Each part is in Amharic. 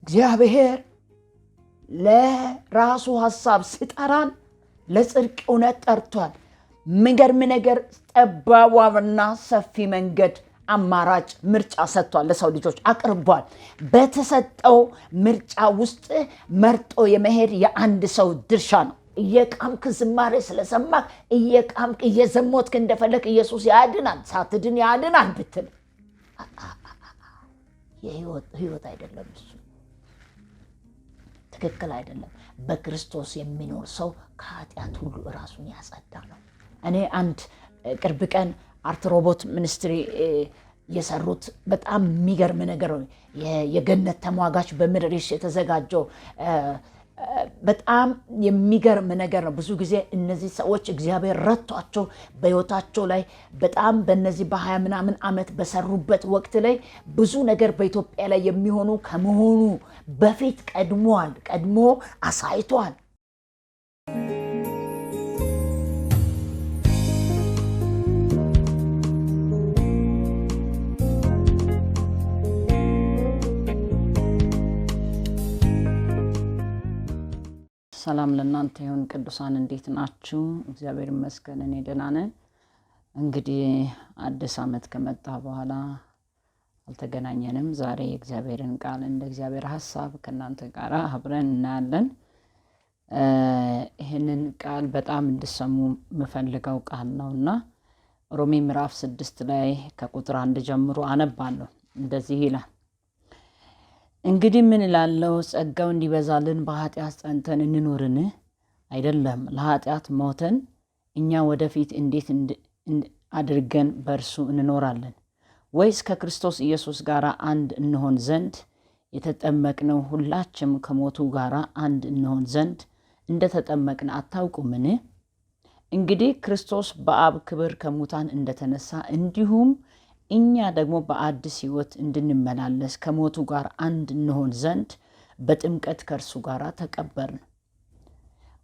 እግዚአብሔር ለራሱ ሐሳብ ሲጠራን ለጽድቅ እውነት ጠርቷል። የሚገርም ነገር ጠባቧና ሰፊ መንገድ አማራጭ ምርጫ ሰጥቷል፣ ለሰው ልጆች አቅርቧል። በተሰጠው ምርጫ ውስጥ መርጦ የመሄድ የአንድ ሰው ድርሻ ነው። እየቃምክ ዝማሬ ስለሰማክ እየቃምክ እየዘሞትክ እንደፈለክ ኢየሱስ ያድናል ሳትድን ያድናል ብትል የህይወት አይደለም፣ እሱ ትክክል አይደለም። በክርስቶስ የሚኖር ሰው ከኃጢአት ሁሉ ራሱን ያጸዳ ነው። እኔ አንድ ቅርብ ቀን አርት ሮቦት ሚኒስትሪ የሰሩት በጣም የሚገርም ነገር ነው። የገነት ተሟጋች በሚል ርዕስ የተዘጋጀው በጣም የሚገርም ነገር ነው። ብዙ ጊዜ እነዚህ ሰዎች እግዚአብሔር ረቷቸው በህይወታቸው ላይ በጣም በእነዚህ በ20 ምናምን ዓመት በሰሩበት ወቅት ላይ ብዙ ነገር በኢትዮጵያ ላይ የሚሆኑ ከመሆኑ በፊት ቀድሞ አሳይቷል። ሰላም ለእናንተ ይሁን ቅዱሳን፣ እንዴት ናችሁ? እግዚአብሔር ይመስገን እኔ ደህና ነኝ። እንግዲህ አዲስ ዓመት ከመጣ በኋላ አልተገናኘንም። ዛሬ የእግዚአብሔርን ቃል እንደ እግዚአብሔር ሐሳብ ከእናንተ ጋር አብረን እናያለን። ይህንን ቃል በጣም እንድሰሙ የምፈልገው ቃል ነውና ሮሜ ምዕራፍ 6 ላይ ከቁጥር 1 ጀምሮ አነባለሁ። እንደዚህ ይላል፣ እንግዲህ ምን እላለሁ? ጸጋው እንዲበዛልን በኃጢአት ጸንተን እንኖርን? አይደለም፣ ለኃጢአት ሞተን እኛ ወደፊት እንዴት አድርገን በእርሱ እንኖራለን? ወይስ ከክርስቶስ ኢየሱስ ጋር አንድ እንሆን ዘንድ የተጠመቅነው ሁላችንም ከሞቱ ጋር አንድ እንሆን ዘንድ እንደተጠመቅን አታውቁምን? እንግዲህ ክርስቶስ በአብ ክብር ከሙታን እንደተነሳ እንዲሁም እኛ ደግሞ በአዲስ ሕይወት እንድንመላለስ ከሞቱ ጋር አንድ እንሆን ዘንድ በጥምቀት ከእርሱ ጋር ተቀበርን።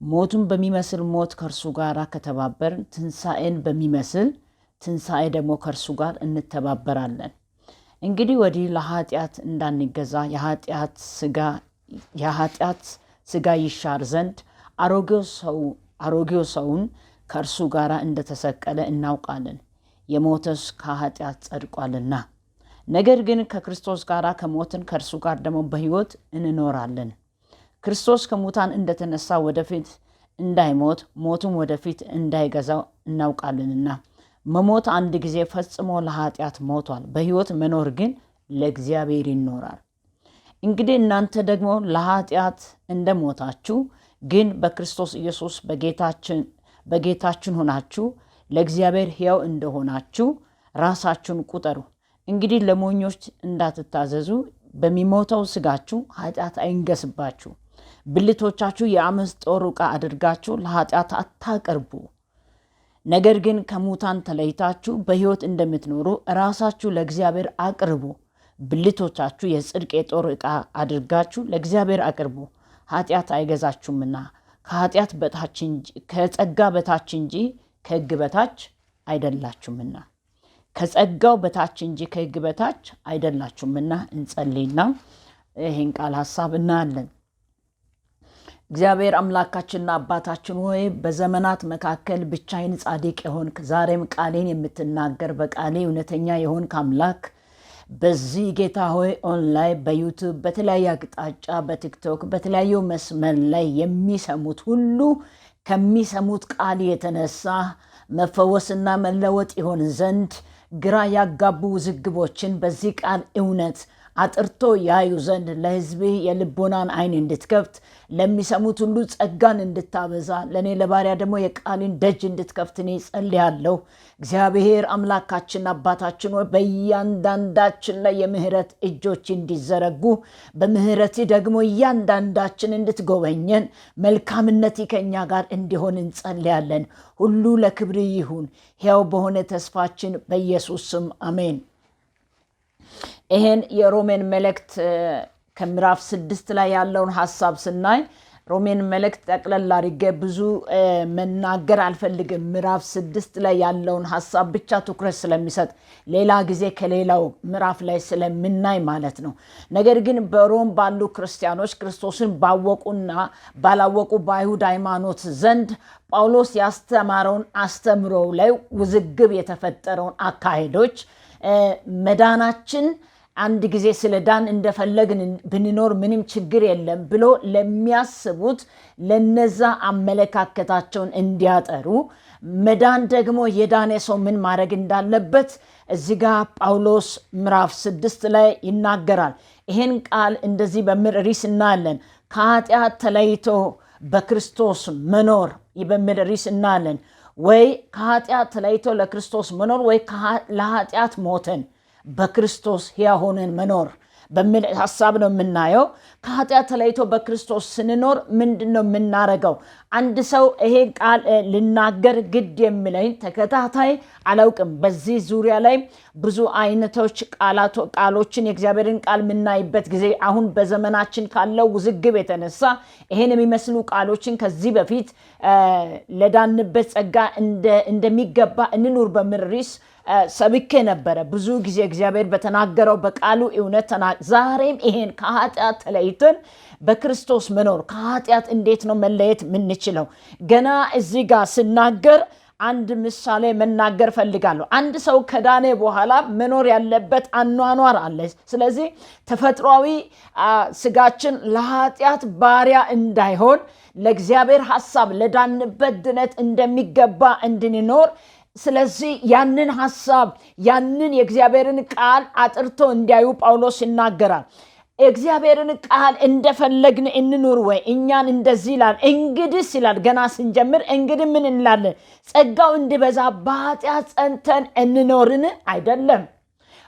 ሞቱን በሚመስል ሞት ከእርሱ ጋር ከተባበርን ትንሣኤን በሚመስል ትንሣኤ ደግሞ ከእርሱ ጋር እንተባበራለን። እንግዲህ ወዲህ ለኃጢአት እንዳንገዛ የኃጢአት ሥጋ ይሻር ዘንድ አሮጌው ሰውን ከእርሱ ጋር እንደተሰቀለ እናውቃለን። የሞተስ ከኃጢአት ጸድቋልና። ነገር ግን ከክርስቶስ ጋር ከሞትን ከእርሱ ጋር ደግሞ በሕይወት እንኖራለን። ክርስቶስ ከሙታን እንደተነሳ ወደፊት እንዳይሞት ሞቱም ወደፊት እንዳይገዛው እናውቃለንና መሞት አንድ ጊዜ ፈጽሞ ለኃጢአት ሞቷል፣ በሕይወት መኖር ግን ለእግዚአብሔር ይኖራል። እንግዲህ እናንተ ደግሞ ለኃጢአት እንደሞታችሁ ግን በክርስቶስ ኢየሱስ በጌታችን ሆናችሁ ለእግዚአብሔር ሕያው እንደሆናችሁ ራሳችሁን ቁጠሩ። እንግዲህ ለሞኞች እንዳትታዘዙ በሚሞተው ሥጋችሁ ኃጢአት አይንገስባችሁ። ብልቶቻችሁ የአመፅ ጦር ዕቃ አድርጋችሁ ለኃጢአት አታቅርቡ። ነገር ግን ከሙታን ተለይታችሁ በሕይወት እንደምትኖሩ ራሳችሁ ለእግዚአብሔር አቅርቡ። ብልቶቻችሁ የጽድቅ የጦር ዕቃ አድርጋችሁ ለእግዚአብሔር አቅርቡ። ኃጢአት አይገዛችሁምና ከጸጋ በታች እንጂ ከሕግ በታች አይደላችሁምና። ከጸጋው በታች እንጂ ከሕግ በታች አይደላችሁምና። እንጸልይና ይህን ቃል ሐሳብ እናያለን። እግዚአብሔር አምላካችንና አባታችን ሆይ በዘመናት መካከል ብቻዬን ጻድቅ የሆንክ ዛሬም ቃሌን የምትናገር በቃሌ እውነተኛ የሆንክ አምላክ በዚህ ጌታ ሆይ ኦንላይን በዩቲዩብ በተለያየ አቅጣጫ በቲክቶክ በተለያዩ መስመር ላይ የሚሰሙት ሁሉ ከሚሰሙት ቃል የተነሳ መፈወስና መለወጥ ይሆን ዘንድ ግራ ያጋቡ ውዝግቦችን በዚህ ቃል እውነት አጥርቶ ያዩ ዘንድ ለሕዝብ የልቦናን አይን እንድትከፍት ለሚሰሙት ሁሉ ጸጋን እንድታበዛ ለኔ ለባሪያ ደግሞ የቃልን ደጅ እንድትከፍት እኔ ጸልያለሁ። እግዚአብሔር አምላካችን አባታችን ሆይ በእያንዳንዳችን ላይ የምህረት እጆች እንዲዘረጉ በምህረት ደግሞ እያንዳንዳችን እንድትጎበኘን መልካምነት ከኛ ጋር እንዲሆን እንጸልያለን። ሁሉ ለክብር ይሁን ሕያው በሆነ ተስፋችን በኢየሱስ ስም አሜን። ይሄን የሮሜን መልእክት ከምዕራፍ 6 ላይ ያለውን ሐሳብ ስናይ ሮሜን መልእክት ጠቅለል አድርጌ ብዙ መናገር አልፈልግም። ምዕራፍ 6 ላይ ያለውን ሐሳብ ብቻ ትኩረት ስለሚሰጥ ሌላ ጊዜ ከሌላው ምዕራፍ ላይ ስለምናይ ማለት ነው። ነገር ግን በሮም ባሉ ክርስቲያኖች ክርስቶስን ባወቁና ባላወቁ በአይሁድ ሃይማኖት ዘንድ ጳውሎስ ያስተማረውን አስተምሮ ላይ ውዝግብ የተፈጠረውን አካሄዶች መዳናችን አንድ ጊዜ ስለዳን እንደፈለግን ብንኖር ምንም ችግር የለም ብሎ ለሚያስቡት ለነዛ አመለካከታቸውን እንዲያጠሩ መዳን ደግሞ የዳነ ሰው ምን ማድረግ እንዳለበት እዚህ ጋር ጳውሎስ ምዕራፍ 6 ላይ ይናገራል። ይሄን ቃል እንደዚህ በሚል ርዕስ እናያለን። ከኃጢአት ተለይቶ በክርስቶስ መኖር በሚል ርዕስ እናያለን። ወይ ከኃጢአት ተለይቶ ለክርስቶስ መኖር ወይ ለኃጢአት ሞተን በክርስቶስ ሕያው ሆነን መኖር በሚል ሐሳብ ነው የምናየው። ከኃጢአት ተለይቶ በክርስቶስ ስንኖር ምንድነው የምናረገው? አንድ ሰው ይሄ ቃል ልናገር ግድ የሚለኝ ተከታታይ አላውቅም። በዚህ ዙሪያ ላይ ብዙ አይነቶች ቃሎችን የእግዚአብሔርን ቃል የምናይበት ጊዜ አሁን በዘመናችን ካለው ውዝግብ የተነሳ ይሄን የሚመስሉ ቃሎችን ከዚህ በፊት ለዳንበት ጸጋ እንደሚገባ እንኑር በሚል ርዕስ ሰብኬ ነበረ። ብዙ ጊዜ እግዚአብሔር በተናገረው በቃሉ እውነት ዛሬም ይሄን ከኃጢአት ተለይተን በክርስቶስ መኖር ከኃጢአት እንዴት ነው መለየት የምንችለው? ገና እዚህ ጋር ስናገር አንድ ምሳሌ መናገር ፈልጋለሁ። አንድ ሰው ከዳነ በኋላ መኖር ያለበት አኗኗር አለ። ስለዚህ ተፈጥሯዊ ስጋችን ለኃጢአት ባሪያ እንዳይሆን ለእግዚአብሔር ሐሳብ ለዳንበት ድነት እንደሚገባ እንድንኖር ስለዚህ ያንን ሐሳብ ያንን የእግዚአብሔርን ቃል አጥርቶ እንዲያዩ ጳውሎስ ይናገራል። እግዚአብሔርን ቃል እንደፈለግን እንኑር ወይ? እኛን እንደዚህ ይላል። እንግዲህ ይላል ገና ስንጀምር እንግዲህ ምን እንላለን? ጸጋው እንዲበዛ በኃጢአት ጸንተን እንኖርን አይደለም።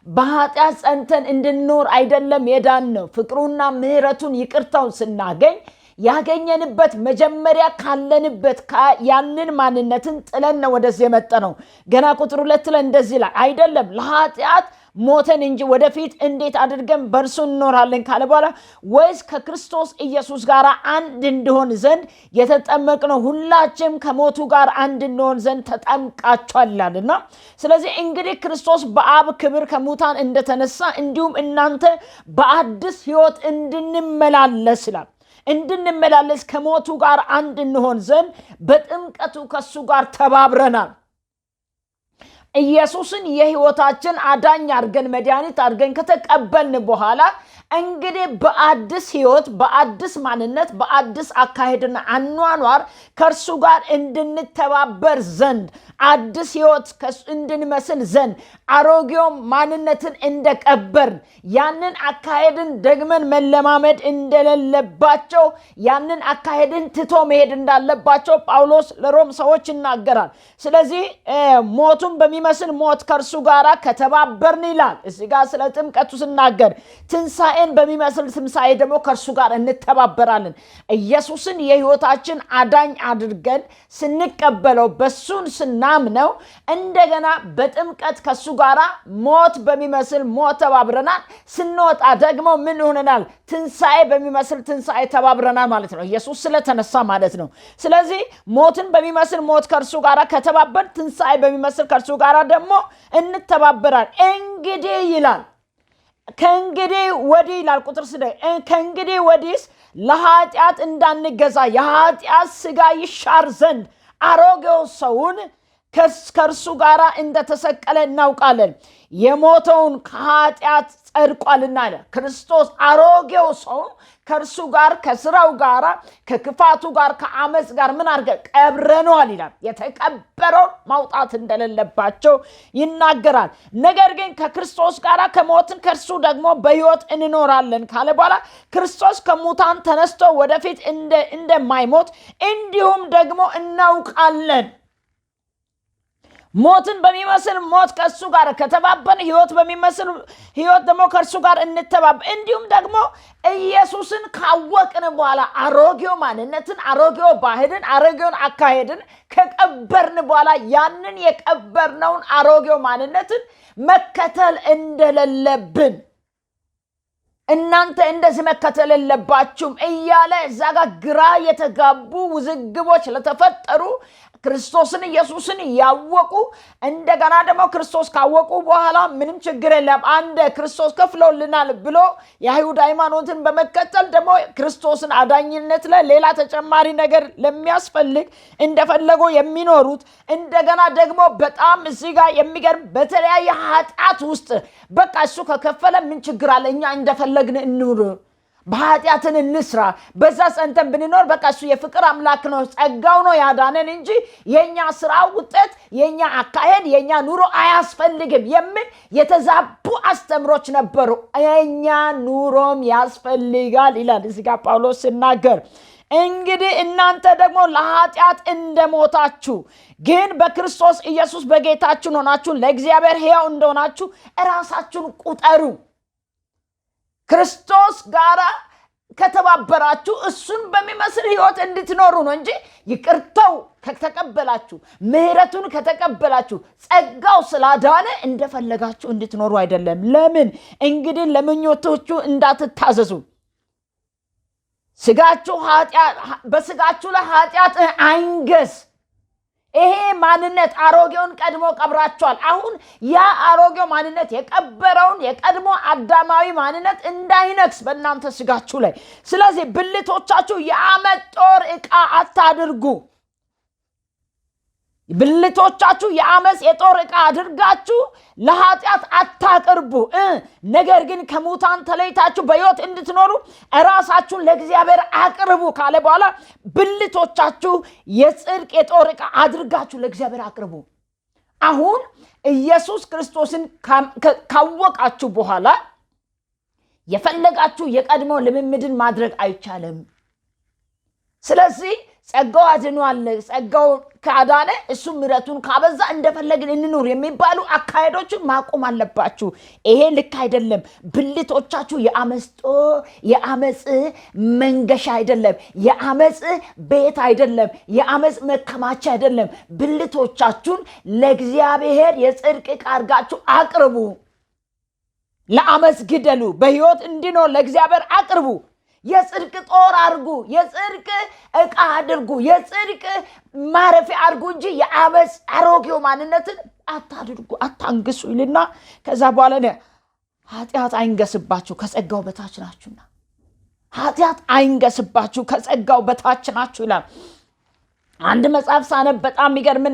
በኃጢአት ጸንተን እንድንኖር አይደለም የዳን ነው። ፍቅሩና ምሕረቱን ይቅርታውን ስናገኝ ያገኘንበት መጀመሪያ ካለንበት ያንን ማንነትን ጥለን ነው ወደዚህ የመጣነው። ገና ቁጥር 2 ላይ እንደዚህ ይላል አይደለም ለኃጢአት ሞተን እንጂ ወደፊት እንዴት አድርገን በእርሱ እንኖራለን ካለ በኋላ ወይስ ከክርስቶስ ኢየሱስ ጋር አንድ እንድሆን ዘንድ የተጠመቅነው ሁላችንም ከሞቱ ጋር አንድ እንሆን ዘንድ ተጠምቃችኋልና። ስለዚህ እንግዲህ ክርስቶስ በአብ ክብር ከሙታን እንደተነሳ እንዲሁም እናንተ በአዲስ ሕይወት እንድንመላለስ ይላል። እንድንመላለስ ከሞቱ ጋር አንድ እንሆን ዘንድ በጥምቀቱ ከሱ ጋር ተባብረናል። ኢየሱስን የሕይወታችን አዳኝ አድርገን መድኃኒት አድርገን ከተቀበልን በኋላ እንግዲህ በአዲስ ሕይወት በአዲስ ማንነት በአዲስ አካሄድና አኗኗር ከእርሱ ጋር እንድንተባበር ዘንድ አዲስ ሕይወት እንድንመስል ዘንድ አሮጌው ማንነትን እንደቀበርን ያንን አካሄድን ደግመን መለማመድ እንደሌለባቸው ያንን አካሄድን ትቶ መሄድ እንዳለባቸው ጳውሎስ ለሮም ሰዎች ይናገራል። ስለዚህ ሞቱን በሚመስል ሞት ከእርሱ ጋር ከተባበርን ይላል። እዚህ ጋር ስለ ጥምቀቱ ስናገር ትንሣኤን በሚመስል ትንሣኤ ደግሞ ከእርሱ ጋር እንተባበራለን። ኢየሱስን የሕይወታችን አዳኝ አድርገን ስንቀበለው በሱን ስናምነው እንደገና በጥምቀት ከሱ ጋር ሞት በሚመስል ሞት ተባብረናል። ስንወጣ ደግሞ ምን ሆነናል? ትንሣኤ በሚመስል ትንሣኤ ተባብረናል ማለት ነው። ኢየሱስ ስለተነሳ ማለት ነው። ስለዚህ ሞትን በሚመስል ሞት ከእርሱ ጋር ከተባበር ትንሣኤ በሚመስል ከእርሱ ጋር ደግሞ እንተባበራል። እንግዲህ ይላል ከእንግዲህ ወዲህ ይላል ቁጥር 6 ከእንግዲህ ወዲህስ ለኃጢአት እንዳንገዛ የኃጢአት ሥጋ ይሻር ዘንድ አሮጌው ሰውን ከእርሱ ጋር እንደተሰቀለ እናውቃለን። የሞተውን ከኃጢአት ጸድቋልና አለ። ክርስቶስ አሮጌው ሰው ከእርሱ ጋር ከስራው ጋር ከክፋቱ ጋር ከአመፅ ጋር ምን አድርገ ቀብረነዋል ይላል። የተቀበረውን ማውጣት እንደሌለባቸው ይናገራል። ነገር ግን ከክርስቶስ ጋር ከሞትን ከእርሱ ደግሞ በሕይወት እንኖራለን ካለ በኋላ ክርስቶስ ከሙታን ተነስቶ ወደፊት እንደማይሞት እንዲሁም ደግሞ እናውቃለን። ሞትን በሚመስል ሞት ከእሱ ጋር ከተባበርን ሕይወት በሚመስል ሕይወት ደግሞ ከእርሱ ጋር እንተባበር። እንዲሁም ደግሞ ኢየሱስን ካወቅን በኋላ አሮጌው ማንነትን አሮጌው ባህልን አሮጌውን አካሄድን ከቀበርን በኋላ ያንን የቀበርነውን አሮጌው ማንነትን መከተል እንደሌለብን እናንተ እንደዚህ መከተል የለባችሁም እያለ እዛ ጋር ግራ የተጋቡ ውዝግቦች ለተፈጠሩ ክርስቶስን ኢየሱስን ያወቁ እንደገና ደግሞ ክርስቶስ ካወቁ በኋላ ምንም ችግር የለም አንድ ክርስቶስ ከፍሎልናል ብሎ የአይሁድ ሃይማኖትን በመከተል ደግሞ ክርስቶስን አዳኝነት ላይ ሌላ ተጨማሪ ነገር ለሚያስፈልግ እንደፈለጉ የሚኖሩት እንደገና ደግሞ በጣም እዚህ ጋር የሚገርም በተለያየ ኃጢአት ውስጥ በቃ እሱ ከከፈለ ምን ችግር አለ እኛ እንደፈለግን እንኑር በኃጢአትን እንስራ በዛ ጸንተን ብንኖር በቃ እሱ የፍቅር አምላክ ነው ጸጋው ነው ያዳነን እንጂ የኛ ስራ ውጤት የኛ አካሄድ የኛ ኑሮ አያስፈልግም የሚል የተዛቡ አስተምሮች ነበሩ የኛ ኑሮም ያስፈልጋል ይላል እዚህ ጋር ጳውሎስ ሲናገር እንግዲህ እናንተ ደግሞ ለኃጢአት እንደሞታችሁ ግን በክርስቶስ ኢየሱስ በጌታችን ሆናችሁ ለእግዚአብሔር ሕያው እንደሆናችሁ ራሳችሁን ቁጠሩ ክርስቶስ ጋራ ከተባበራችሁ እሱን በሚመስል ህይወት እንድትኖሩ ነው እንጂ ይቅርታው ከተቀበላችሁ ምህረቱን ከተቀበላችሁ ጸጋው ስላዳነ እንደፈለጋችሁ እንድትኖሩ አይደለም ለምን እንግዲህ ለምኞቶቹ እንዳትታዘዙ ስጋችሁ በስጋችሁ ላይ ኃጢአት አይንገስ ይሄ ማንነት አሮጌውን ቀድሞ ቀብራቸዋል አሁን ያ አሮጌው ማንነት የቀበረውን የቀድሞ አዳማዊ ማንነት እንዳይነክስ በእናንተ ስጋችሁ ላይ ስለዚህ ብልቶቻችሁ የአመፅ ጦር ዕቃ አታድርጉ ብልቶቻችሁ የአመፅ የጦር ዕቃ አድርጋችሁ ለኃጢአት አታቅርቡ ነገር ግን ከሙታን ተለይታችሁ በሕይወት እንድትኖሩ ራሳችሁን ለእግዚአብሔር አቅርቡ ካለ በኋላ ብልቶቻችሁ የጽድቅ የጦር ዕቃ አድርጋችሁ ለእግዚአብሔር አቅርቡ አሁን ኢየሱስ ክርስቶስን ካወቃችሁ በኋላ የፈለጋችሁ የቀድሞ ልምምድን ማድረግ አይቻልም ስለዚህ ጸጋው አድኗል ጸጋው ካዳነ እሱ ምሕረቱን ካበዛ እንደፈለግን እንኑር የሚባሉ አካሄዶችን ማቆም አለባችሁ ይሄ ልክ አይደለም ብልቶቻችሁ የአመጽ መንገሻ አይደለም የአመጽ ቤት አይደለም የአመጽ መከማቻ አይደለም ብልቶቻችሁን ለእግዚአብሔር የጽድቅ ዕቃ አድርጋችሁ አቅርቡ ለአመጽ ግደሉ በሕይወት እንዲኖር ለእግዚአብሔር አቅርቡ የጽድቅ ጦር አድርጉ የጽድቅ ዕቃ አድርጉ የጽድቅ ማረፊያ አድርጉ እንጂ የአመጽ አሮጌው ማንነትን አታድርጉ አታንግሱ ይልና ከዛ በኋላ ኃጢአት አይንገስባችሁ ከጸጋው በታች ናችሁና ኃጢአት አይንገስባችሁ ከጸጋው በታች ናችሁ ይላል አንድ መጽሐፍ ሳነብ በጣም የሚገርም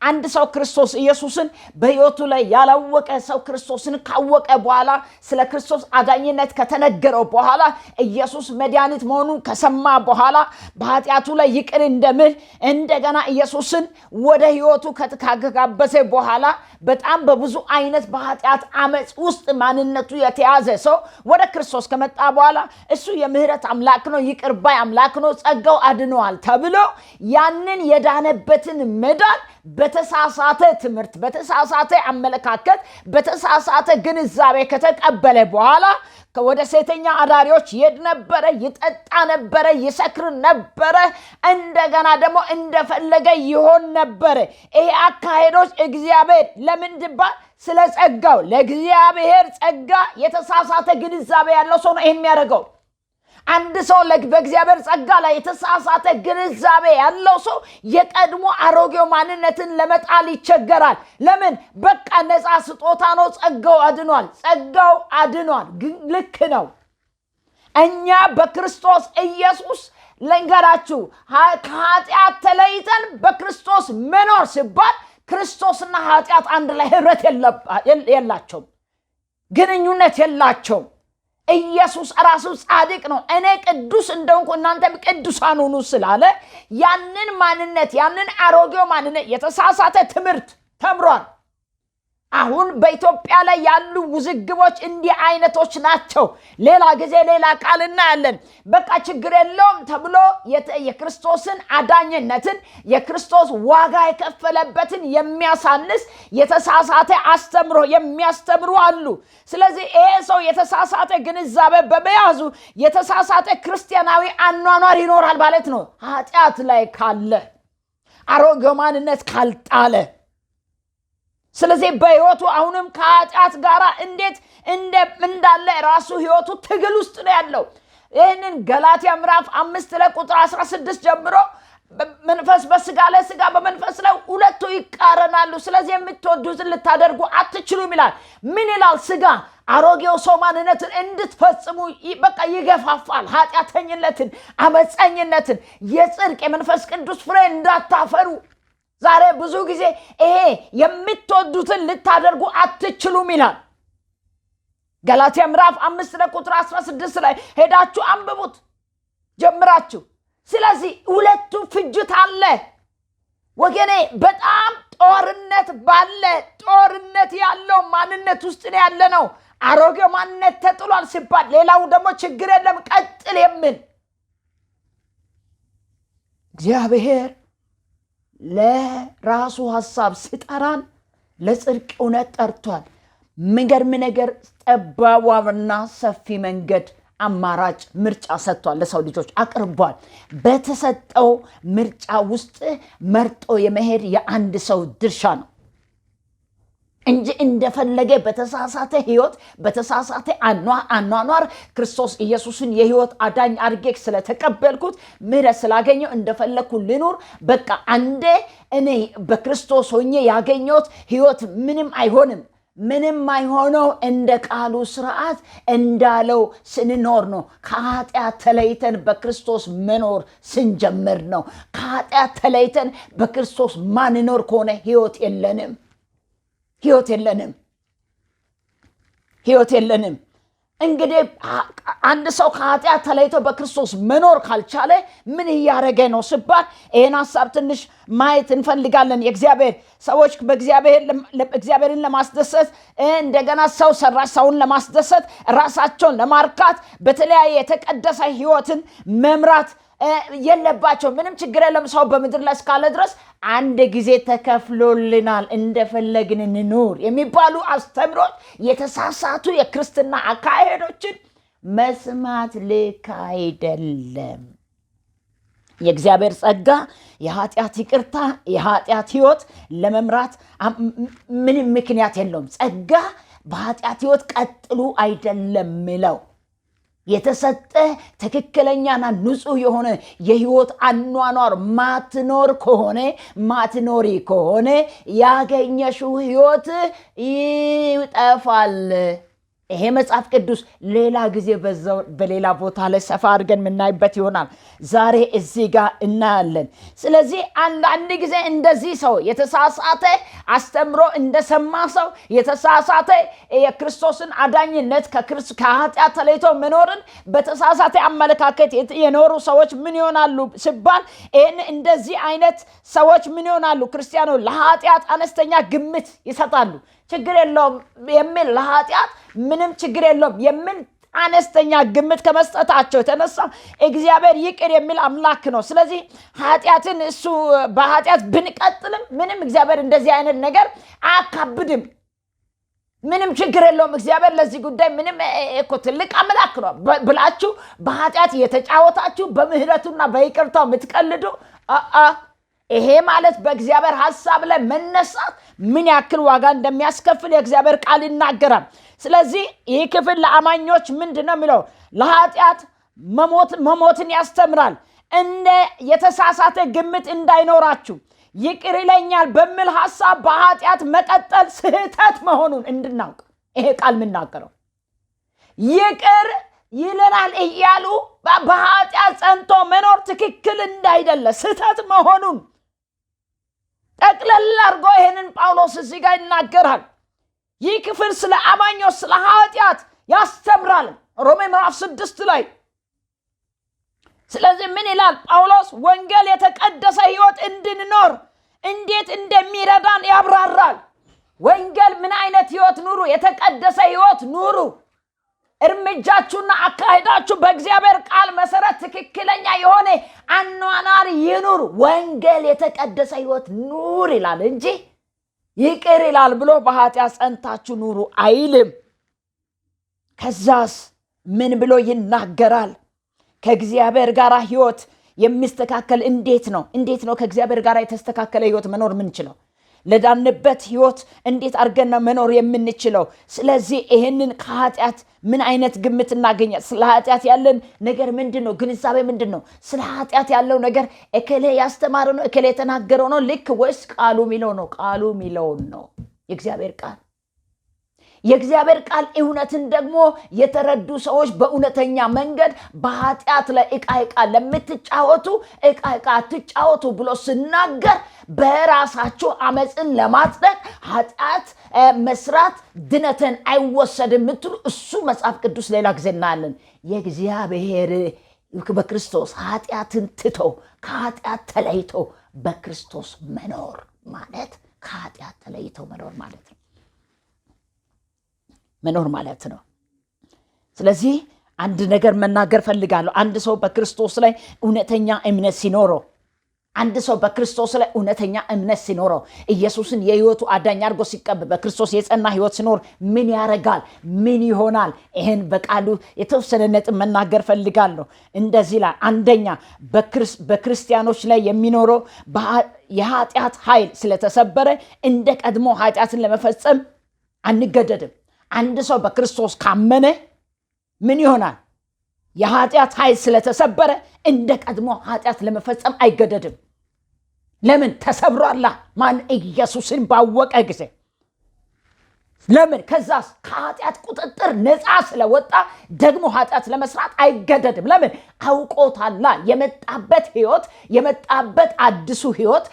አንድ ሰው ክርስቶስ ኢየሱስን በሕይወቱ ላይ ያላወቀ ሰው ክርስቶስን ካወቀ በኋላ ስለ ክርስቶስ አዳኝነት ከተነገረው በኋላ ኢየሱስ መድኃኒት መሆኑን ከሰማ በኋላ በኃጢአቱ ላይ ይቅር እንደምል እንደገና ኢየሱስን ወደ ሕይወቱ ከተጋበዘ በኋላ በጣም በብዙ አይነት በኃጢአት አመጽ ውስጥ ማንነቱ የተያዘ ሰው ወደ ክርስቶስ ከመጣ በኋላ እሱ የምህረት አምላክ ነው ይቅር ባይ አምላክ ነው ጸጋው አድኗል ተብሎ ያንን የዳነበትን መዳን በተሳሳተ ትምህርት በተሳሳተ አመለካከት በተሳሳተ ግንዛቤ ከተቀበለ በኋላ ወደ ሴተኛ አዳሪዎች ይሄድ ነበር ይጠጣ ነበር ይሰክር ነበር እንደገና ደግሞ እንደፈለገ ይሆን ነበር ይሄ አካሄዶች እግዚአብሔር ለምንድባ ስለ ጸጋው ለእግዚአብሔር ጸጋ የተሳሳተ ግንዛቤ ያለው ሰው ነው የሚያደርገው አንድ ሰው በእግዚአብሔር ጸጋ ላይ የተሳሳተ ግንዛቤ ያለው ሰው የቀድሞ አሮጌው ማንነትን ለመጣል ይቸገራል ለምን በቃ ነፃ ስጦታ ነው ጸጋው አድኗል ልክ ነው እኛ በክርስቶስ ኢየሱስ ለንገራችሁ ከኃጢአት ተለይተን በክርስቶስ መኖር ሲባል ክርስቶስና ኃጢአት አንድ ላይ ህብረት የላቸውም ግንኙነት የላቸውም ኢየሱስ ራሱ ጻድቅ ነው እኔ ቅዱስ እንደሆንኩ እናንተም ቅዱሳን ሁኑ ስላለ ያንን ማንነት ያንን አሮጌው ማንነት የተሳሳተ ትምህርት ተምሯል አሁን በኢትዮጵያ ላይ ያሉ ውዝግቦች እንዲህ አይነቶች ናቸው ሌላ ጊዜ ሌላ ቃል እናያለን በቃ ችግር የለውም ተብሎ የክርስቶስን አዳኝነትን የክርስቶስ ዋጋ የከፈለበትን የሚያሳንስ የተሳሳተ አስተምሮ የሚያስተምሩ አሉ ስለዚህ ይሄ ሰው የተሳሳተ ግንዛቤ በመያዙ የተሳሳተ ክርስቲያናዊ አኗኗር ይኖራል ማለት ነው ኃጢአት ላይ ካለ አሮጌው ማንነት ካልጣለ ስለዚህ በህይወቱ አሁንም ከኃጢአት ጋር እንዴት እንዳለ ራሱ ህይወቱ ትግል ውስጥ ነው ያለው። ይህንን ገላትያ ምዕራፍ 5 ላይ ቁጥር 16 ጀምሮ መንፈስ በስጋ ላይ ስጋ በመንፈስ ላይ ሁለቱ ይቃረናሉ፣ ስለዚህ የምትወዱትን ልታደርጉ አትችሉም ይላል። ምን ይላል? ስጋ አሮጌው ሰው ማንነትን እንድትፈጽሙ በቃ ይገፋፋል። ኃጢአተኝነትን፣ አመፀኝነትን፣ የጽድቅ የመንፈስ ቅዱስ ፍሬ እንዳታፈሩ። ዛሬ ብዙ ጊዜ ይሄ የምትወዱትን ልታደርጉ አትችሉም ይላል። ገላትያ ምዕራፍ 5 ቁጥር 16 ላይ ሄዳችሁ አንብቡት ጀምራችሁ። ስለዚህ ሁለቱ ፍጅት አለ ወገኔ። በጣም ጦርነት ያለው ማንነት ውስጥ ነው ያለነው። አሮጌው ማንነት ተጥሏል ሲባል ሌላው ደግሞ ችግር የለም ቀጥል የሚል እግዚአብሔር ለራሱ ሐሳብ ሲጠራን ለጽድቅ እውነት ጠርቷል። የሚገርም ነገር ጠባቧና ሰፊ መንገድ አማራጭ ምርጫ ሰጥቷል፣ ለሰው ልጆች አቅርቧል። በተሰጠው ምርጫ ውስጥ መርጦ የመሄድ የአንድ ሰው ድርሻ ነው እንጂ እንደፈለገ በተሳሳተ ህይወት በተሳሳተ አኗኗር ክርስቶስ ኢየሱስን የህይወት አዳኝ አድርጌ ስለተቀበልኩት ምህረት ስላገኘው እንደፈለኩ ልኑር፣ በቃ አንዴ እኔ በክርስቶስ ሆኜ ያገኘሁት ህይወት ምንም አይሆንም። ምንም አይሆነው እንደ ቃሉ ስርዓት እንዳለው ስንኖር ነው። ከኃጢአት ተለይተን በክርስቶስ መኖር ስንጀምር ነው። ከኃጢአት ተለይተን በክርስቶስ ማንኖር ከሆነ ህይወት የለንም። እንግዲህ አንድ ሰው ከኃጢአት ተለይቶ በክርስቶስ መኖር ካልቻለ ምን እያደረገ ነው ሲባል ይሄን ሐሳብ ትንሽ ማየት እንፈልጋለን። የእግዚአብሔር ሰዎች እግዚአብሔርን ለማስደሰት እንደገና ሰው ሰራሽ ሰውን ለማስደሰት ራሳቸውን ለማርካት በተለያየ የተቀደሰ ህይወትን መምራት የለባቸው። ምንም ችግር የለም። ሰው በምድር ላይ እስካለ ድረስ አንድ ጊዜ ተከፍሎልናል እንደፈለግን እንኑር የሚባሉ አስተምሮች፣ የተሳሳቱ የክርስትና አካሄዶችን መስማት ልክ አይደለም። የእግዚአብሔር ጸጋ፣ የኃጢአት ይቅርታ፣ የኃጢአት ህይወት ለመምራት ምንም ምክንያት የለውም። ጸጋ በኃጢአት ህይወት ቀጥሉ አይደለም ሚለው የተሰጠ ትክክለኛና ንጹህ የሆነ የህይወት አኗኗር ማትኖሪ ከሆነ ያገኘሽው ህይወት ይጠፋል። ይሄ መጽሐፍ ቅዱስ ሌላ ጊዜ በሌላ ቦታ ላይ ሰፋ አድርገን የምናይበት ይሆናል። ዛሬ እዚህ ጋር እናያለን። ስለዚህ አንድ ጊዜ እንደዚህ ሰው የተሳሳተ አስተምሮ እንደሰማ ሰው የተሳሳተ የክርስቶስን አዳኝነት ከኃጢአት ተለይቶ መኖርን በተሳሳተ አመለካከት የኖሩ ሰዎች ምን ይሆናሉ ሲባል እንደዚህ አይነት ሰዎች ምን ይሆናሉ? ክርስቲያኖች ለኃጢአት አነስተኛ ግምት ይሰጣሉ። ችግር የለውም የሚል ለኃጢአት ምንም ችግር የለውም የሚል አነስተኛ ግምት ከመስጠታቸው የተነሳ እግዚአብሔር ይቅር የሚል አምላክ ነው። ስለዚህ ኃጢአትን እሱ በኃጢአት ብንቀጥልም ምንም እግዚአብሔር እንደዚህ አይነት ነገር አያካብድም። ምንም ችግር የለውም። እግዚአብሔር ለዚህ ጉዳይ ምንም ትልቅ አምላክ ነው ብላችሁ በኃጢአት የተጫወታችሁ በምህረቱና በይቅርታው የምትቀልዱ ይሄ ማለት በእግዚአብሔር ሐሳብ ላይ መነሳት ምን ያክል ዋጋ እንደሚያስከፍል የእግዚአብሔር ቃል ይናገራል። ስለዚህ ይህ ክፍል ለአማኞች ምንድነው የሚለው? ለኃጢአት መሞትን ያስተምራል። እንደ የተሳሳተ ግምት እንዳይኖራችሁ ይቅር ይለኛል በሚል ሐሳብ በኃጢአት መቀጠል ስህተት መሆኑን እንድናውቅ ይሄ ቃል የምናገረው ይቅር ይለናል እያሉ በኃጢአት ጸንቶ መኖር ትክክል እንዳይደለ ስህተት መሆኑን ጠቅለል አድርጎ ይሄንን ጳውሎስ እዚህ ጋር ይናገራል። ይህ ክፍል ስለ አማኞች ስለ ኃጢአት ያስተምራል ሮሜ ምዕራፍ 6 ላይ። ስለዚህ ምን ይላል ጳውሎስ? ወንጌል የተቀደሰ ህይወት እንድንኖር እንዴት እንደሚረዳን ያብራራል። ወንጌል ምን አይነት ህይወት ኑሩ? የተቀደሰ ህይወት ኑሩ። እርምጃችሁና አካሄዳችሁ በእግዚአብሔር ቃል መሰረት ትክክለኛ የሆነ አኗኗር ይኑር። ወንጌል የተቀደሰ ህይወት ኑር ይላል እንጂ ይቅር ይላል ብሎ በኃጢአት ጸንታችሁ ኑሩ አይልም። ከዛስ ምን ብሎ ይናገራል? ከእግዚአብሔር ጋር ህይወት የሚስተካከል እንዴት ነው ከእግዚአብሔር ጋር የተስተካከለ ህይወት መኖር ምንችለው? ለዳንበት ህይወት እንዴት አድርገን መኖር የምንችለው? ስለዚህ ይሄንን ከኃጢአት ምን አይነት ግምት እናገኛለን? ስለ ኃጢአት ያለን ነገር ምንድነው? ግንዛቤ ምንድነው? ስለ ኃጢአት ያለው ነገር እከሌ ያስተማረው ነው፣ እከሌ የተናገረው ነው ልክ ወይስ ቃሉ የሚለው ነው? ቃሉ የሚለው ነው የእግዚአብሔር ቃል። የእግዚአብሔር ቃል እውነትን ደግሞ የተረዱ ሰዎች በእውነተኛ መንገድ በኃጢአት ላይ ዕቃ ለምትጫወቱ ዕቃ አትጫወቱ ብሎ ሲናገር በራሳችሁ አመፅን ለማጽደቅ ኃጢአት መስራት ድነትን አይወሰድም የምትሉ እሱ መጽሐፍ ቅዱስ ሌላ ጊዜ እናያለን። የእግዚአብሔር በክርስቶስ ኃጢአትን ትቶ ከኃጢአት ተለይቶ በክርስቶስ መኖር ማለት ከኃጢአት ተለይቶ መኖር ማለት ነው። መኖር ማለት ነው። ስለዚህ አንድ ነገር መናገር ፈልጋለሁ። አንድ ሰው በክርስቶስ ላይ እውነተኛ እምነት ሲኖረው ኢየሱስን የህይወቱ አዳኝ አድርጎ ሲቀበል በክርስቶስ የጸና ህይወት ሲኖር ምን ያደርጋል? ምን ይሆናል? ይሄን በቃሉ የተወሰነ ነጥብ መናገር ፈልጋለሁ። እንደዚህ ላይ አንደኛ በክርስቲያኖች ላይ የሚኖረው የኃጢአት ኃይል ስለተሰበረ እንደ ቀድሞ ኃጢአትን ለመፈጸም አንገደድም። አንድ ሰው በክርስቶስ ካመነ ምን ይሆናል? የኃጢአት ኃይል ስለተሰበረ እንደ ቀድሞ ኃጢአት ለመፈጸም አይገደድም። ለምን? ተሰብሯላ። ማን? ኢየሱስን ባወቀ ጊዜ። ለምን? ከዛስ ከኃጢአት ቁጥጥር ነፃ ስለወጣ ደግሞ ኃጢአት ለመስራት አይገደድም። ለምን? አውቆታላ። የመጣበት ህይወት፣ የመጣበት አዲሱ ህይወት፣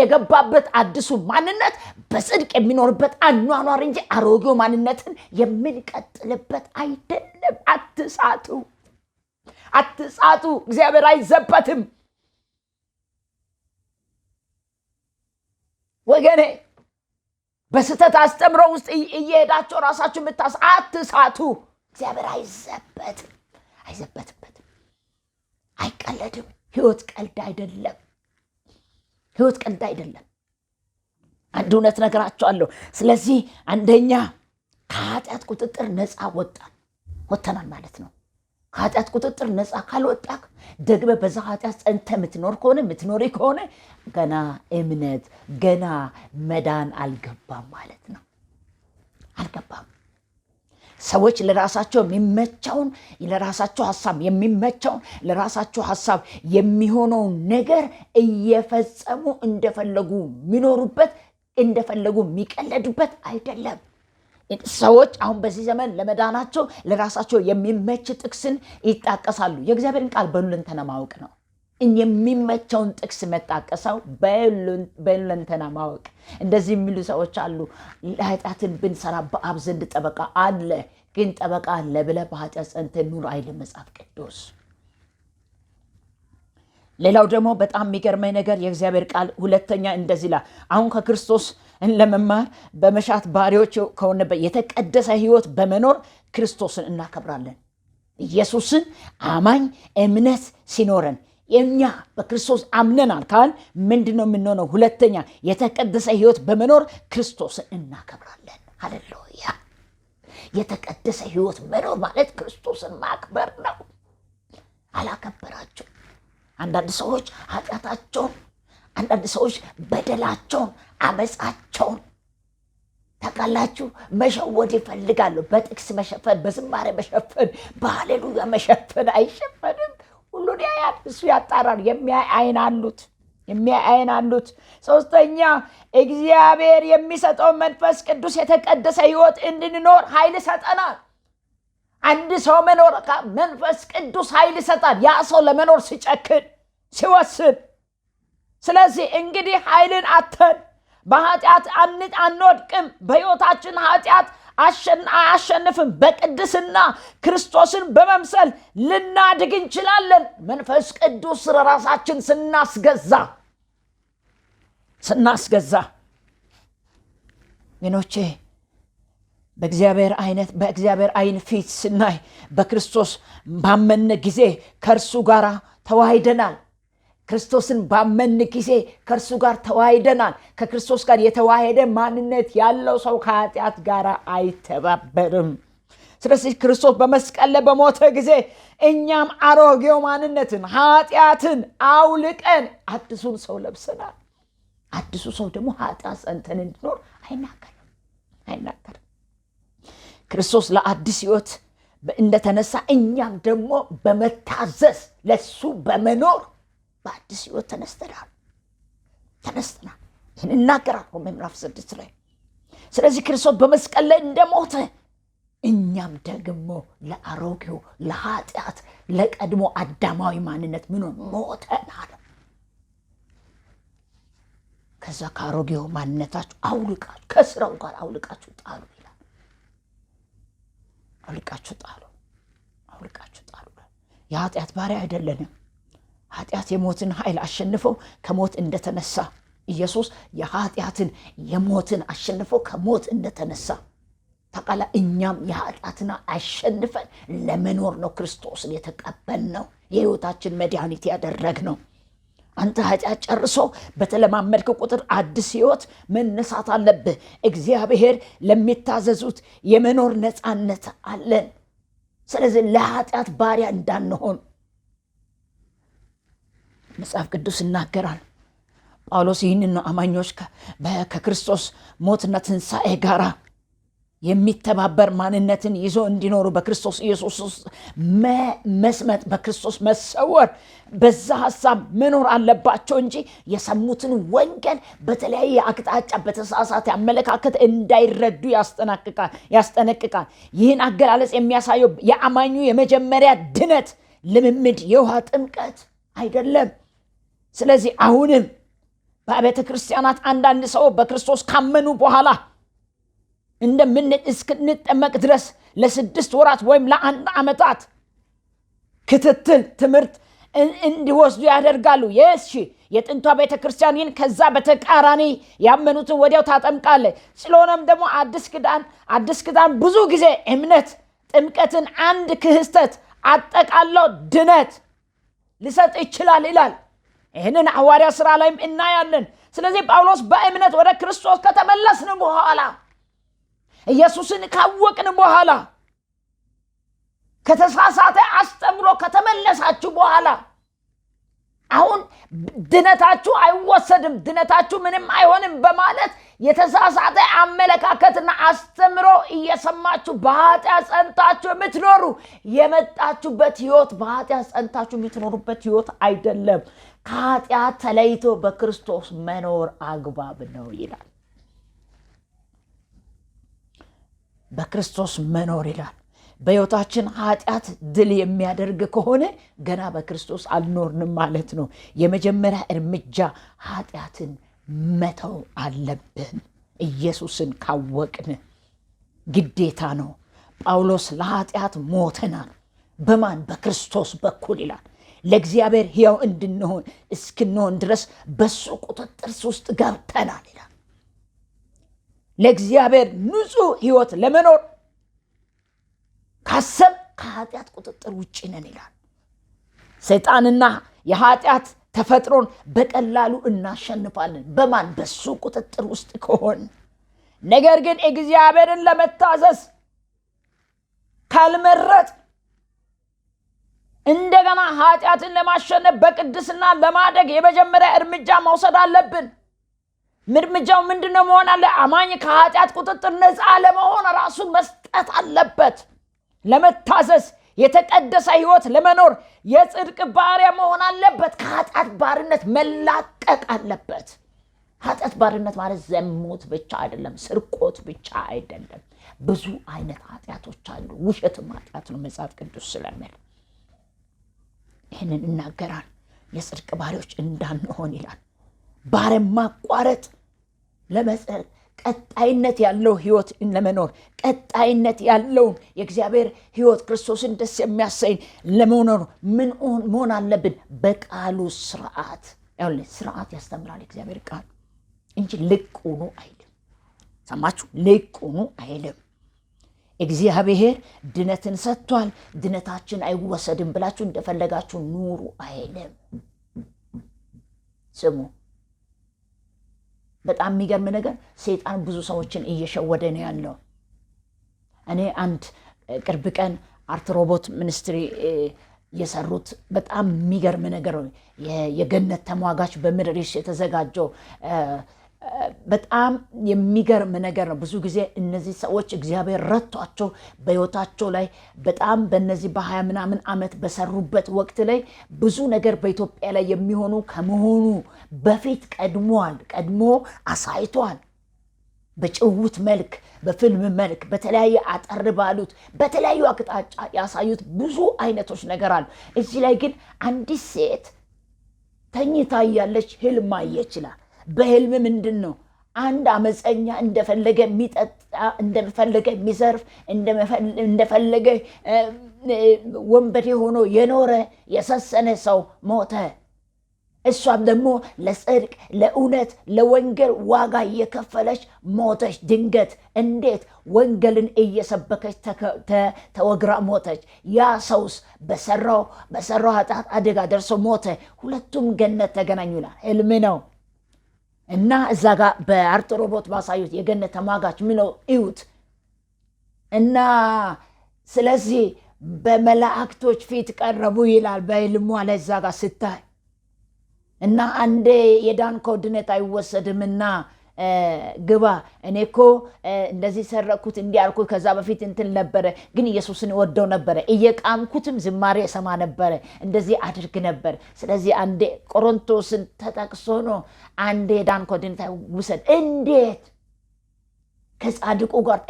የገባበት አዲሱ ማንነት በጽድቅ የሚኖርበት አኗኗር እንጂ አሮጌው ማንነትን የምንቀጥልበት አይደለም። አትሳቱ። እግዚአብሔር አይዘበትም ወገኔ። በስተት አስተምሮ ውስጥ እየሄዳችሁ ራሳችሁ አትሳቱ። እግዚአብሔር አይዘበትበትም፣ አይቀለድም። ህይወት ቀልድ አይደለም። አንድ እውነት ነገራችኋለሁ። ስለዚህ አንደኛ ከኃጢአት ቁጥጥር ነፃ ወጥተናል ማለት ነው። ከኃጢአት ቁጥጥር ነፃ ካልወጣክ ደግመ በዛ ኃጢአት ጸንተ የምትኖሪ ከሆነ ገና እምነት ገና መዳን አልገባም ማለት ነው። አልገባም። ሰዎች ለራሳቸው የሚመቸውን ለራሳቸው ሐሳብ የሚመቸውን ለራሳቸው ሐሳብ የሚሆነውን ነገር እየፈጸሙ እንደፈለጉ የሚኖሩበት እንደፈለጉ የሚቀለዱበት አይደለም። ሰዎች አሁን በዚህ ዘመን ለመዳናቸው ለራሳቸው የሚመች ጥቅስን ይጣቀሳሉ። የእግዚአብሔርን ቃል በሁለንተና ማወቅ ነው። የሚመቸውን ጥቅስ መጣቀሰው በሁለንተና ማወቅ። እንደዚህ የሚሉ ሰዎች አሉ። ኃጢአትን ብንሰራ በአብ ዘንድ ጠበቃ አለ፣ ግን ጠበቃ አለ ብለህ በኃጢአት ጸንተህ ኑር አይልም መጽሐፍ ቅዱስ። ሌላው ደግሞ በጣም የሚገርመኝ ነገር የእግዚአብሔር ቃል ሁለተኛ እንደዚህ ይላል። አሁን ከክርስቶስ ለመማር በመሻት ባሪዎች ከሆነበት የተቀደሰ ህይወት በመኖር ክርስቶስን እናከብራለን። ኢየሱስን አማኝ እምነት ሲኖረን እኛ በክርስቶስ አምነናል ካል ምንድነው የምንሆነው? ሁለተኛ የተቀደሰ ህይወት በመኖር ክርስቶስን እናከብራለን። ሃሌሉያ! የተቀደሰ ህይወት መኖር ማለት ክርስቶስን ማክበር ነው። አላከበራቸው አንዳንድ ሰዎች ኃጢአታቸውን፣ አንዳንድ ሰዎች በደላቸውን፣ አመፃቸውን ታውቃላችሁ መሸወድ ይፈልጋሉ። በጥቅስ መሸፈን፣ በዝማሬ መሸፈን፣ በሃሌሉያ መሸፈን አይሸፈንም። ሁሉን ያያል፣ እሱ ያጣራል። የሚያይ አይን አሉት። ሶስተኛ እግዚአብሔር የሚሰጠው መንፈስ ቅዱስ የተቀደሰ ህይወት እንድንኖር ኃይል ይሰጠናል። አንድ ሰው መኖር መንፈስ ቅዱስ ኃይል ይሰጣል። ያ ሰው ለመኖር ሲጨክን ሲወስን። ስለዚህ እንግዲህ ኃይልን አተን በኃጢአት አንወድቅም። በህይወታችን ኃጢአት አያሸንፍም። በቅድስና ክርስቶስን በመምሰል ልናድግ እንችላለን። መንፈስ ቅዱስ ራሳችን ስናስገዛ ወገኖቼ በእግዚአብሔር አይን ፊት ስናይ በክርስቶስ ባመን ጊዜ ከእርሱ ጋር ተዋህደናል። ክርስቶስን ባመን ጊዜ ከእርሱ ጋር ተዋህደናል። ከክርስቶስ ጋር የተዋህደ ማንነት ያለው ሰው ከኃጢአት ጋር አይተባበርም። ስለዚህ ክርስቶስ በመስቀል ላይ በሞተ ጊዜ እኛም አሮጌው ማንነትን ኃጢአትን አውልቀን አዲሱን ሰው ለብሰናል። አዲሱ ሰው ደግሞ ኃጢአት ጸንተን እንድኖር አይናገርም። ክርስቶስ ለአዲስ ሕይወት እንደተነሳ እኛም ደግሞ በመታዘዝ ለሱ በመኖር በአዲስ ሕይወት ተነስተናል። ይህን እናገራል ሮሜ ምዕራፍ 6 ላይ። ስለዚህ ክርስቶስ በመስቀል ላይ እንደሞተ እኛም ደግሞ ለአሮጌው ለኃጢአት ለቀድሞ አዳማዊ ማንነት ሞተናል። ከዛ ከአሮጌው ማንነታችሁ አውልቃችሁ ከስራው ጋር አውልቃችሁ ጣሉ ይላል። አውልቃችሁ ጣሉ። የኃጢአት ባሪያ አይደለንም። ኃጢአት የሞትን ኃይል አሸንፈው ከሞት እንደተነሳ ኢየሱስ የኃጢአትን የሞትን አሸንፈው ከሞት እንደተነሳ ታቃላ እኛም የኃጢአትን አሸንፈን ለመኖር ነው ክርስቶስን የተቀበልነው፣ የሕይወታችን መድኃኒት ያደረግነው። አንተ ኃጢአት ጨርሶ በተለማመድክ ቁጥር አዲስ ሕይወት መነሳት አለብህ። እግዚአብሔር ለሚታዘዙት የመኖር ነፃነት አለን። ስለዚህ ለኃጢአት ባሪያ እንዳንሆን መጽሐፍ ቅዱስ ይናገራል። ጳውሎስ ይህንን ነው አማኞች ከክርስቶስ ሞትና ትንሣኤ ጋር የሚተባበር ማንነትን ይዞ እንዲኖሩ በክርስቶስ ኢየሱስ ውስጥ መስመጥ፣ በክርስቶስ መሰወር፣ በዛ ሐሳብ መኖር አለባቸው እንጂ የሰሙትን ወንጌል በተለያየ አቅጣጫ በተሳሳተ አመለካከት እንዳይረዱ ያስጠነቅቃል። ይህን አገላለጽ የሚያሳየው የአማኙ የመጀመሪያ ድነት ልምምድ የውሃ ጥምቀት አይደለም። ስለዚህ አሁንም በቤተ ክርስቲያናት አንዳንድ ሰው በክርስቶስ ካመኑ በኋላ እስክንጠመቅ ድረስ ለ6 ወራት ወይም ለ1 ዓመታት ክትትል ትምህርት እንዲወስዱ ያደርጋሉ። የጥንቷ ቤተ ክርስቲያን ይህን ከዛ በተቃራኒ ያመኑትን ወዲያው ታጠምቃለ። ስለሆነም ደግሞ አዲስ ኪዳን ብዙ ጊዜ እምነት ጥምቀትን አንድ ክህስተት አጠቃለው ድነት ሊሰጥ ይችላል ይላል። ይህንን ሐዋርያ ሥራ ላይም እናያለን። ስለዚህ ጳውሎስ በእምነት ወደ ክርስቶስ ከተመለስን በኋላ ኢየሱስን ካወቅን በኋላ ከተሳሳተ አስተምሮ ከተመለሳችሁ በኋላ አሁን ድነታችሁ አይወሰድም፣ ድነታችሁ ምንም አይሆንም በማለት የተሳሳተ አመለካከትና አስተምሮ እየሰማችሁ በኃጢአት ጸንታችሁ የምትኖሩ የመጣችሁበት ሕይወት በኃጢአት ጸንታችሁ የምትኖሩበት ሕይወት አይደለም። ከኃጢአት ተለይቶ በክርስቶስ መኖር አግባብ ነው ይላል። በክርስቶስ መኖር ይላል። በሕይወታችን ኃጢአት ድል የሚያደርግ ከሆነ ገና በክርስቶስ አልኖርንም ማለት ነው። የመጀመሪያ እርምጃ ኃጢአትን መተው አለብን። ኢየሱስን ካወቅን ግዴታ ነው። ጳውሎስ ለኃጢአት ሞተናል። በማን? በክርስቶስ በኩል ይላል። ለእግዚአብሔር ሕያው እስክንሆን ድረስ በሱ ቁጥጥር ውስጥ ገብተናል ይላል። ለእግዚአብሔር ንጹሕ ሕይወት ለመኖር ካሰብ ከኃጢአት ቁጥጥር ውጭ ነን ይላል። ሰይጣንና የኃጢአት ተፈጥሮን በቀላሉ እናሸንፋለን። በማን? በሱ ቁጥጥር ውስጥ ከሆን። ነገር ግን እግዚአብሔርን ለመታዘዝ ካልመረጥ እንደገና ኃጢአትን ለማሸነፍ በቅድስና ለማደግ የመጀመሪያ እርምጃ መውሰድ አለብን። እርምጃው ምንድነው መሆን አለ? አማኝ ከኃጢአት ቁጥጥር ነፃ ለመሆን ራሱን መስጠት አለበት። ለመታዘዝ የተቀደሰ ሕይወት ለመኖር የጽድቅ ባሪያ መሆን አለበት። ከኃጢአት ባርነት መላቀቅ አለበት። ኃጢአት ባርነት ማለት ዘሙት ብቻ አይደለም፣ ስርቆት ብቻ አይደለም። ብዙ አይነት ኃጢአቶች አሉ። ውሸትም ኃጢአት ነው መጽሐፍ ቅዱስ ስለሚል ይህንን እናገራል። የጽድቅ ባሪያዎች እንዳንሆን ይላል። ባለማቋረጥ ለመጽደቅ ቀጣይነት ያለው ሕይወት ለመኖር ቀጣይነት ያለውን የእግዚአብሔር ሕይወት ክርስቶስን ደስ የሚያሰኝ ለመኖር ምን መሆን አለብን? በቃሉ ስርዓት ያስተምራል እግዚአብሔር ቃል እንጂ ልቁኑ አይልም። ሰማችሁ? ልቁኑ አይልም። እግዚአብሔር ድነትን ሰጥቷል፣ ድነታችን አይወሰድም ብላችሁ እንደፈለጋችሁ ኑሩ አይልም። ስሙ፣ በጣም የሚገርም ነገር ሰይጣን ብዙ ሰዎችን እየሸወደ ነው ያለው። እኔ አንድ ቅርብ ቀን አርት ሮቦት ሚኒስትሪ የሰሩት በጣም የሚገርም ነገር ነው። የገነት ተሟጋች በምድር የተዘጋጀው በጣም የሚገርም ነገር ነው። ብዙ ጊዜ እነዚህ ሰዎች እግዚአብሔር ረቷቸው በሕይወታቸው ላይ በጣም በእነዚህ በ20 ምናምን ዓመት በሰሩበት ወቅት ላይ ብዙ ነገር በኢትዮጵያ ላይ የሚሆኑ ከመሆኑ በፊት ቀድሞ አሳይቷል። በጭውውት መልክ፣ በፊልም መልክ፣ በተለያየ አጠር ባሉት በተለያዩ አቅጣጫ ያሳዩት ብዙ አይነቶች ነገር አሉ። እዚህ ላይ ግን አንዲት ሴት ተኝታ ያለች ህልም አየች ይላል። በህልም ምንድን ነው? አንድ አመፀኛ እንደፈለገ የሚጠጣ እንደፈለገ የሚዘርፍ እንደፈለገ ወንበዴ ሆኖ የኖረ የሰሰነ ሰው ሞተ። እሷም ደግሞ ለጽድቅ ለእውነት ለወንጌል ዋጋ እየከፈለች ሞተች ድንገት። እንዴት? ወንጌልን እየሰበከች ተወግራ ሞተች። ያ ሰውስ በሰራው ኃጢአት አደጋ ደርሶ ሞተ። ሁለቱም ገነት ተገናኙ ይላል። ህልም ነው እና እዛ ጋር በአርትሮቦት ባሳዩት የገነት ተሟጋች ምነው እዩት። እና ስለዚህ በመላእክቶች ፊት ቀረቡ ይላል በህልሟ ላይ እዛ ጋር ስታይ። እና አንዴ የዳንከው ድነት አይወሰድምና ግባ። እኔ እኮ እንደዚህ ሰረኩት እንዲያልኩ ከዛ በፊት እንትን ነበረ፣ ግን ኢየሱስን ወደው ነበረ፣ እየቃምኩትም ዝማሬ ሰማ ነበረ፣ እንደዚህ አድርግ ነበር። ስለዚህ አንዴ ቆሮንቶስን ተጠቅሶ ነው አንዴ የዳንከው ድነት አይወሰድ። እንዴት ከጻድቁ ጋር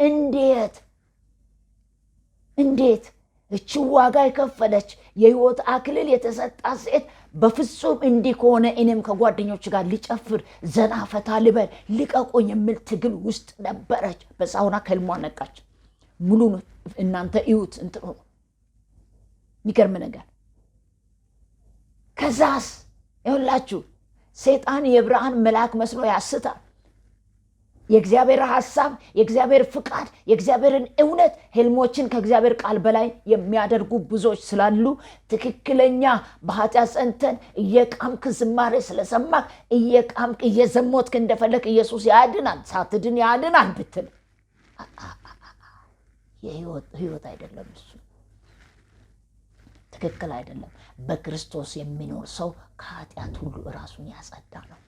እንዴት እቺ ዋጋ የከፈለች የህይወት አክሊል የተሰጣ ሴት በፍጹም እንዲህ ከሆነ እኔም ከጓደኞች ጋር ሊጨፍር ዘና ፈታ ልበል ልቀቁኝ የሚል ትግል ውስጥ ነበረች። በሳውና ከልሟ ነቃች። ሙሉ እናንተ እዩት። እንትን ሆኖ የሚገርም ነገር። ከዛስ ይኸውላችሁ ሰይጣን የብርሃን መልአክ መስሎ ያስታል። የእግዚአብሔር ሐሳብ፣ የእግዚአብሔር ፍቃድ፣ የእግዚአብሔርን እውነት ህልሞችን ከእግዚአብሔር ቃል በላይ የሚያደርጉ ብዙዎች ስላሉ ትክክለኛ በኃጢአት ጸንተን እየቃምክ ዝማሬ ስለሰማክ እየቃምክ እየዘሞትክ እንደፈለክ ኢየሱስ ያድናል ሳትድን ያድናል ብትል የህይወት አይደለም። እሱ ትክክል አይደለም። በክርስቶስ የሚኖር ሰው ከኃጢአት ሁሉ ራሱን ያጸዳ ነው።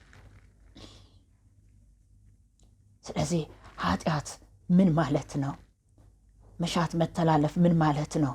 ስለዚህ ኃጢአት ምን ማለት ነው? መሻት መተላለፍ ምን ማለት ነው?